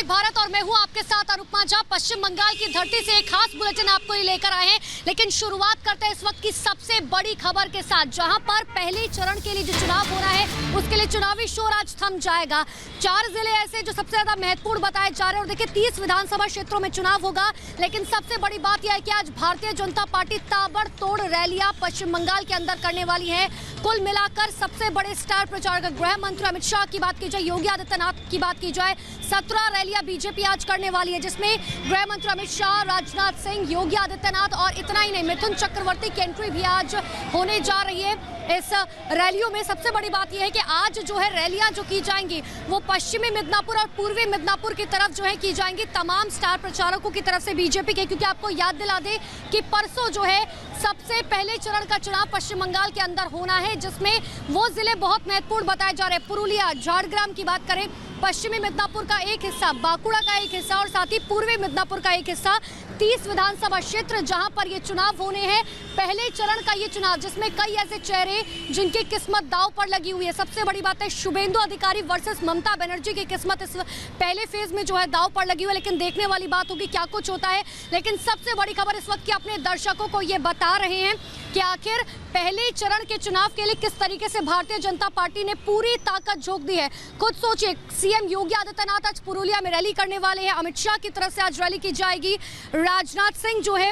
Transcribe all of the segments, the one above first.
भारत और मैं हूं आपके साथ अनुपमा झा। पश्चिम बंगाल की धरती से एक खास बुलेटिन आपको लेकर आए हैं, लेकिन शुरुआत करते हैं इस वक्त की सबसे बड़ी खबर के साथ, जहां पर पहले चरण के लिए जो चुनाव हो रहा है उसके लिए चुनावी शोर आज थम जाएगा। 4 जिले ऐसे जो सबसे ज्यादा महत्वपूर्ण बताए जा रहे हैं और देखिए 30 विधानसभा क्षेत्रों में चुनाव होगा। लेकिन सबसे बड़ी बात यह है कि आज भारतीय जनता पार्टी ताबड़तोड़ रैलियां पश्चिम बंगाल के अंदर करने वाली है। कुल मिलाकर सबसे बड़े स्टार प्रचारक गृह मंत्री अमित शाह की बात की जाए, योगी आदित्यनाथ की बात की जाए, 17 रैलियां बीजेपी आज करने वाली है, जिसमें गृह मंत्री अमित शाह, राजनाथ सिंह, योगी आदित्यनाथ और इतना ही नहीं, मिथुन चक्रवर्ती की एंट्री भी आज होने जा रही है इस रैलियों में। सबसे बड़ी बात यह है कि आज जो है रैलियां जो की जाएंगी वो पश्चिमी मिदनापुर और पूर्वी मिदनापुर की तरफ जो है की जाएंगी, तमाम स्टार प्रचारकों की तरफ से बीजेपी के। क्योंकि आपको याद दिला दे कि परसों जो है सबसे पहले चरण का चुनाव पश्चिम बंगाल के अंदर होना है, जिसमें वो जिले बहुत महत्वपूर्ण बताए जा रहे हैं। पुरुलिया, झारग्राम की बात करें, पश्चिमी मिदनापुर का एक हिस्सा, बांकुड़ा का एक हिस्सा और साथ ही पूर्वी मिदनापुर का एक हिस्सा, 30 विधानसभा क्षेत्र जहां पर ये चुनाव होने हैं। पहले चरण का ये चुनाव जिसमें कई ऐसे चेहरे जिनकी किस्मत दांव पर लगी हुई है। सबसे बड़ी बात है शुभेंदु अधिकारी वर्सेस ममता बनर्जी की किस्मत इस पहले फेज में जो है दांव पर लगी हुई है, लेकिन देखने वाली बात होगी क्या कुछ होता है। लेकिन सबसे बड़ी खबर इस वक्त की अपने दर्शकों को ये बता रहे हैं कि आखिर पहले चरण के चुनाव के लिए किस तरीके से भारतीय जनता पार्टी ने पूरी ताकत झोंक दी है। खुद सोचिए, सीएम योगी आदित्यनाथ आज पुरुलिया में रैली करने वाले हैं, अमित शाह की तरफ से आज रैली की जाएगी, राजनाथ सिंह जो है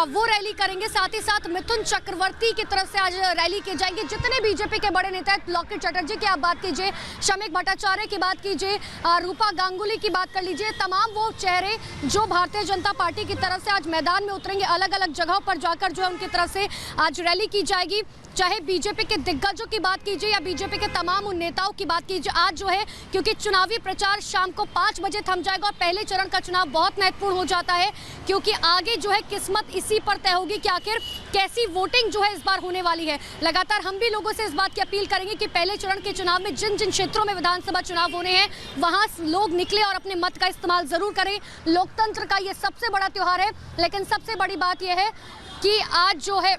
वो रैली करेंगे, साथ ही साथ मिथुन चक्रवर्ती की तरफ से आज रैली की जाएगी। जितने बीजेपी के बड़े नेता हैं, लॉकेट चटर्जी की आप बात कीजिए, शमीक भट्टाचार्य की बात कीजिए, रूपा गांगुली की बात कर लीजिए, तमाम वो चेहरे जो भारतीय जनता पार्टी की तरफ से आज मैदान में उतरेंगे, अलग अलग जगहों पर जाकर जो है उनकी तरफ से आज रैली की जाएगी। चाहे बीजेपी के दिग्गजों की बात कीजिए या बीजेपी के तमाम उन नेताओं की बात कीजिए, आज जो है क्योंकि चुनावी प्रचार शाम को 5 बजे थम जाएगा और पहले चरण का चुनाव बहुत महत्वपूर्ण हो जाता है, क्योंकि आगे जो है किस्मत इसी पर तय होगी कि आखिर कैसी वोटिंग जो है इस बार होने वाली है। लगातार हम भी लोगों से इस बात की अपील करेंगे कि पहले चरण के चुनाव में जिन जिन क्षेत्रों में विधानसभा चुनाव होने हैं वहां लोग निकले और अपने मत का इस्तेमाल जरूर करें। लोकतंत्र का ये सबसे बड़ा त्योहार है। लेकिन सबसे बड़ी बात यह है कि आज जो है,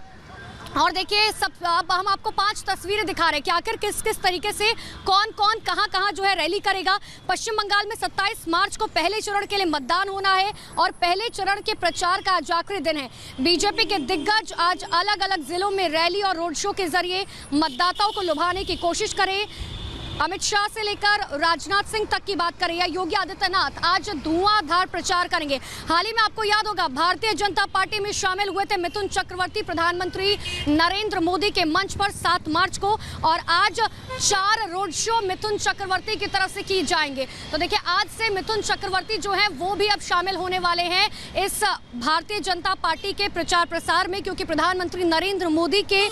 और देखिए सब अब हम आपको 5 तस्वीरें दिखा रहे हैं कि आखिर किस किस तरीके से कौन कौन कहां जो है रैली करेगा। पश्चिम बंगाल में 27 मार्च को पहले चरण के लिए मतदान होना है और पहले चरण के प्रचार का आज आखिरी दिन है। बीजेपी के दिग्गज आज अलग अलग जिलों में रैली और रोड शो के जरिए मतदाताओं को लुभाने की कोशिश करें। अमित शाह से लेकर राजनाथ सिंह तक की बात करें या योगी आदित्यनाथ आज धुआंधार प्रचार करेंगे। हाल ही में आपको याद होगा भारतीय जनता पार्टी में शामिल हुए थे मिथुन चक्रवर्ती प्रधानमंत्री नरेंद्र मोदी के मंच पर 7 मार्च को, और आज 4 रोड शो मिथुन चक्रवर्ती की तरफ से किए जाएंगे। तो देखिए आज से मिथुन चक्रवर्ती जो है वो भी अब शामिल होने वाले हैं इस भारतीय जनता पार्टी के प्रचार प्रसार में, क्योंकि प्रधानमंत्री नरेंद्र मोदी के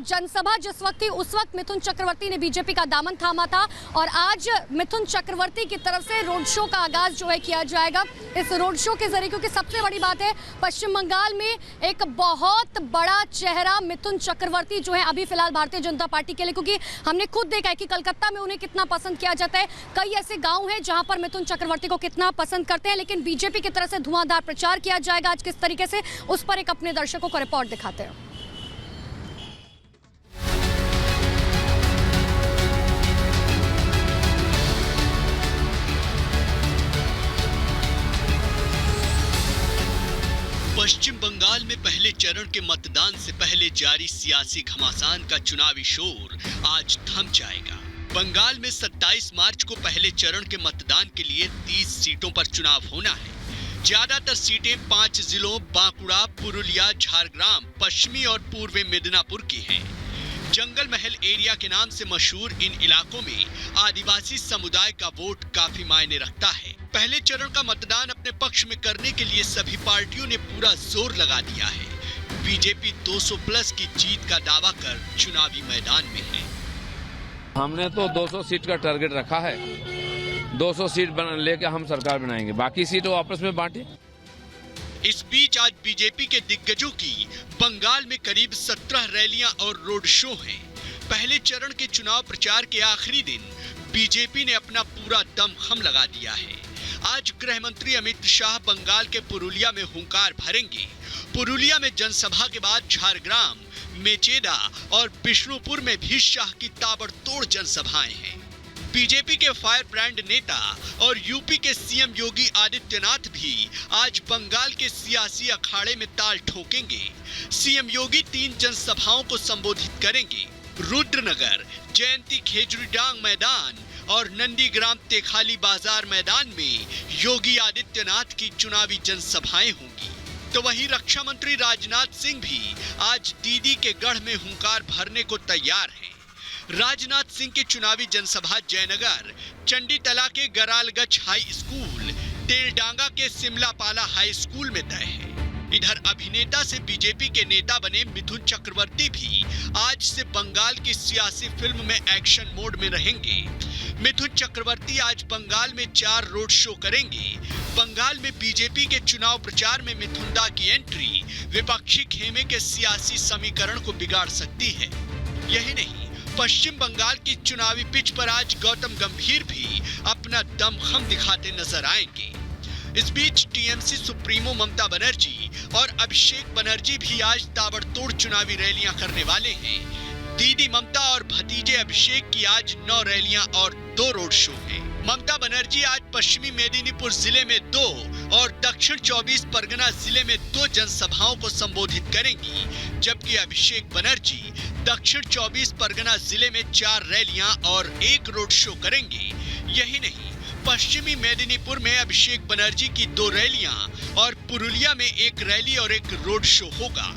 जनसभा जिस वक्त थी उस वक्त मिथुन चक्रवर्ती ने बीजेपी का दामन थामा था, और आज मिथुन चक्रवर्ती की तरफ से रोड शो का आगाज जो है किया जाएगा इस रोड शो के जरिए। क्योंकि सबसे बड़ी बात है पश्चिम बंगाल में एक बहुत बड़ा चेहरा मिथुन चक्रवर्ती जो है अभी फिलहाल भारतीय जनता पार्टी के लिए, क्योंकि हमने खुद देखा है कि कलकत्ता में उन्हें कितना पसंद किया जाता है। कई ऐसे गांव हैं जहां पर मिथुन चक्रवर्ती को कितना पसंद करते हैं, लेकिन बीजेपी की तरफ से धुआंधार प्रचार किया जाएगा आज किस तरीके से, उस पर एक अपने दर्शकों को रिपोर्ट दिखाते हैं। पश्चिम बंगाल में पहले चरण के मतदान से पहले जारी सियासी घमासान का चुनावी शोर आज थम जाएगा। बंगाल में 27 मार्च को पहले चरण के मतदान के लिए 30 सीटों पर चुनाव होना है। ज्यादातर सीटें 5 जिलों बांकुड़ा, पुरुलिया, झारग्राम, पश्चिमी और पूर्वी मिदनापुर की हैं। जंगल महल एरिया के नाम से मशहूर इन इलाकों में आदिवासी समुदाय का वोट काफी मायने रखता है। पहले चरण का मतदान अपने पक्ष में करने के लिए सभी पार्टियों ने पूरा जोर लगा दिया है। बीजेपी 200 प्लस की जीत का दावा कर चुनावी मैदान में है। हमने तो 200 सीट का टारगेट रखा है, 200 सीट लेकर हम सरकार बनाएंगे, बाकी सीटों आपस में बांटे। इस बीच आज बीजेपी के दिग्गजों की बंगाल में करीब 17 रैलियां और रोड शो हैं। पहले चरण के चुनाव प्रचार के आखिरी दिन बीजेपी ने अपना पूरा दमखम लगा दिया है। आज गृह मंत्री अमित शाह बंगाल के पुरुलिया में हुंकार भरेंगे। पुरुलिया में जनसभा के बाद झारग्राम, मेचेदा और बिष्णुपुर में भी शाह की ताबड़तोड़ जनसभाएं हैं। बीजेपी के फायर ब्रांड नेता और यूपी के सीएम योगी आदित्यनाथ भी आज बंगाल के सियासी अखाड़े में ताल ठोकेंगे। सीएम योगी 3 जनसभाओं को संबोधित करेंगे। रुद्रनगर, जयंती खेजरीडांग मैदान और नंदीग्राम तेखाली बाजार मैदान में योगी आदित्यनाथ की चुनावी जनसभाएं होंगी। तो वहीं रक्षा मंत्री राजनाथ सिंह भी आज दीदी के गढ़ में हुंकार भरने को तैयार हैं। राजनाथ सिंह की चुनावी जनसभा जयनगर, चंडीतला के गरालगंज हाई स्कूल, तेलडांगा के सिमलापाला हाई स्कूल में तय है। इधर अभिनेता से बीजेपी के नेता बने मिथुन चक्रवर्ती भी आज से बंगाल की सियासी फिल्म में एक्शन मोड में रहेंगे। मिथुन चक्रवर्ती आज बंगाल में 4 रोड शो करेंगे। बंगाल में बीजेपी के चुनाव प्रचार में मिथुनदा की एंट्री विपक्षी खेमे के सियासी समीकरण को बिगाड़ सकती है। यही नहीं, पश्चिम बंगाल की चुनावी पिच पर आज गौतम गंभीर भी अपना दमखम दिखाते नजर आएंगे। इस बीच टीएमसी सुप्रीमो ममता बनर्जी और अभिषेक बनर्जी भी आज ताबड़तोड़ चुनावी रैलियां करने वाले हैं। दीदी ममता और भतीजे अभिषेक की आज 9 रैलियां और 2 रोड शो हैं। ममता बनर्जी आज पश्चिमी मेदिनीपुर जिले में 2 और दक्षिण 24 परगना जिले में 2 जनसभाओं को संबोधित करेंगी, जबकि अभिषेक बनर्जी दक्षिण 24 परगना जिले में 4 रैलियां और 1 रोड शो करेंगे। यही नहीं, पश्चिमी मेदिनीपुर में अभिषेक बनर्जी की 2 रैलियां और पुरुलिया में 1 रैली और 1 रोड शो होगा।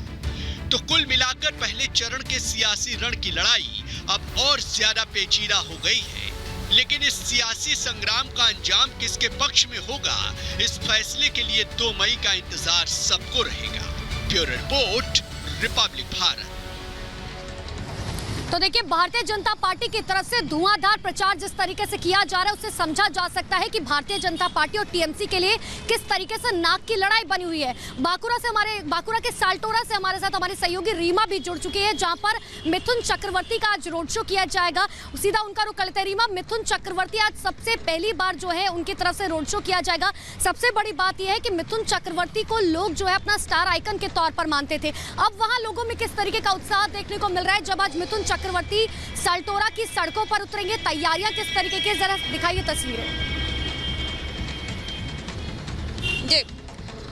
तो कुल मिलाकर पहले चरण के सियासी रण की लड़ाई अब और ज्यादा पेचीदा हो गई है। लेकिन इस सियासी संग्राम का अंजाम किसके पक्ष में होगा, इस फैसले के लिए 2 मई का इंतजार सबको रहेगा। Bureau report, Republic Bharat. तो देखिए, भारतीय जनता पार्टी की तरफ से धुआंधार प्रचार जिस तरीके से किया जा रहा है उससे समझा जा सकता है कि भारतीय जनता पार्टी और टीएमसी के लिए किस तरीके से नाक की लड़ाई बनी हुई है। बांकुरा के साल्टोरा से हमारे साथ हमारी सहयोगी रीमा भी जुड़ चुकी है, जहां पर मिथुन चक्रवर्ती का आज रोड शो किया जाएगा। सीधा उनका रुख करते हैं। रीमा, मिथुन चक्रवर्ती आज सबसे पहली बार जो है उनकी तरफ से रोड शो किया जाएगा। सबसे बड़ी बात यह है कि मिथुन चक्रवर्ती को लोग जो है अपना स्टार आइकन के तौर पर मानते थे। अब वहां लोगों में किस तरीके का उत्साह देखने को मिल रहा है जब आज मिथुन चक्रवर्ती साल्टोरा की सड़कों पर उतरेंगे? तैयारियां किस तरीके की, जरा दिखाइए तस्वीरें। जी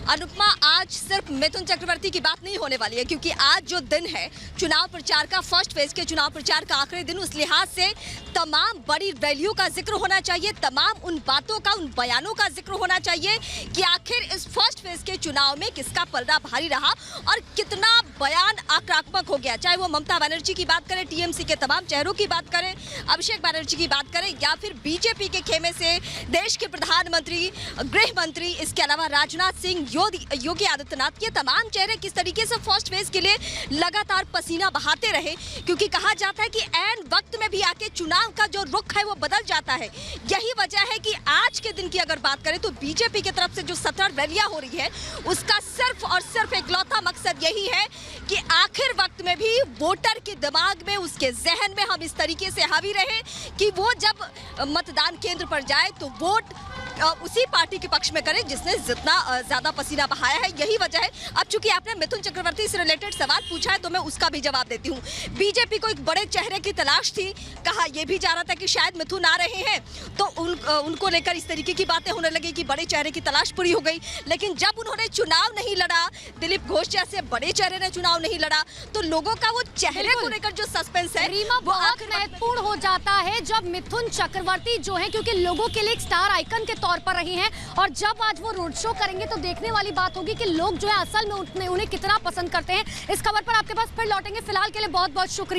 अनुपमा, आज सिर्फ मिथुन चक्रवर्ती की बात नहीं होने वाली है, क्योंकि आज जो दिन है चुनाव प्रचार का, फर्स्ट फेज के चुनाव प्रचार का आखिरी दिन, उस लिहाज से तमाम बड़ी रैलियों का जिक्र होना चाहिए, तमाम उन बातों का, उन बयानों का जिक्र होना चाहिए कि आखिर इस फर्स्ट फेज के चुनाव में किसका पलड़ा भारी रहा और कितना बयान आक्रामक हो गया। चाहे वो ममता बनर्जी की बात करें, टीएमसी के तमाम चेहरों की बात करें, अभिषेक बनर्जी की बात करें, या फिर बीजेपी के खेमे से देश के प्रधानमंत्री, गृह मंत्री, इसके अलावा राजनाथ सिंह, योगी आदित्यनाथ, के तमाम चेहरे किस तरीके से फर्स्ट फेज के लिए लगातार पसीना बहाते रहे, क्योंकि कहा जाता है कि ऐन वक्त में भी आके चुनाव का जो रुख है वो बदल जाता है। यही वजह है कि आज के दिन की अगर बात करें तो बीजेपी की तरफ से जो 17 रैलियां हो रही है उसका सिर्फ और सिर्फ इकलौता मकसद यही है कि आखिर वक्त में भी वोटर के दिमाग में, उसके जहन में हम इस तरीके से हावी रहे कि वो जब मतदान केंद्र पर जाए तो वोट उसी पार्टी के पक्ष में करे जिसने जितना ज्यादा पसीना बहाया है। यही वजह है। अब चूंकि आपने मिथुन चक्रवर्ती से रिलेटेड सवाल पूछा है तो मैं उसका भी जवाब देती हूँ। बीजेपी को एक बड़े चेहरे की तलाश थी, कहा यह भी जा रहा था कि शायद मिथुन आ रहे हैं तो उनको लेकर इस तरीके की बातें होने लगी कि बड़े चेहरे की तलाश पूरी हो गई। लेकिन जब उन्होंने चुनाव नहीं लड़ा, दिलीप घोष जैसे बड़े चेहरे ने चुनाव नहीं लड़ा, तो लोगों का वो चेहरे को लेकर जो सस्पेंस है रीमा बहुत महत्वपूर्ण हो जाता है जब मिथुन चक्रवर्ती जो है, क्योंकि लोगों के लिए एक स्टार आइकन के तौर पर रही हैं, और जब आज वो रोड शो करेंगे तो देखने वाली बात होगी कि लोग जो है असल में उन्हें कितना पसंद करते हैं। इस खबर पर आपके पास फिर लौटेंगे। फिलहाल के लिए बहुत बहुत शुक्रिया।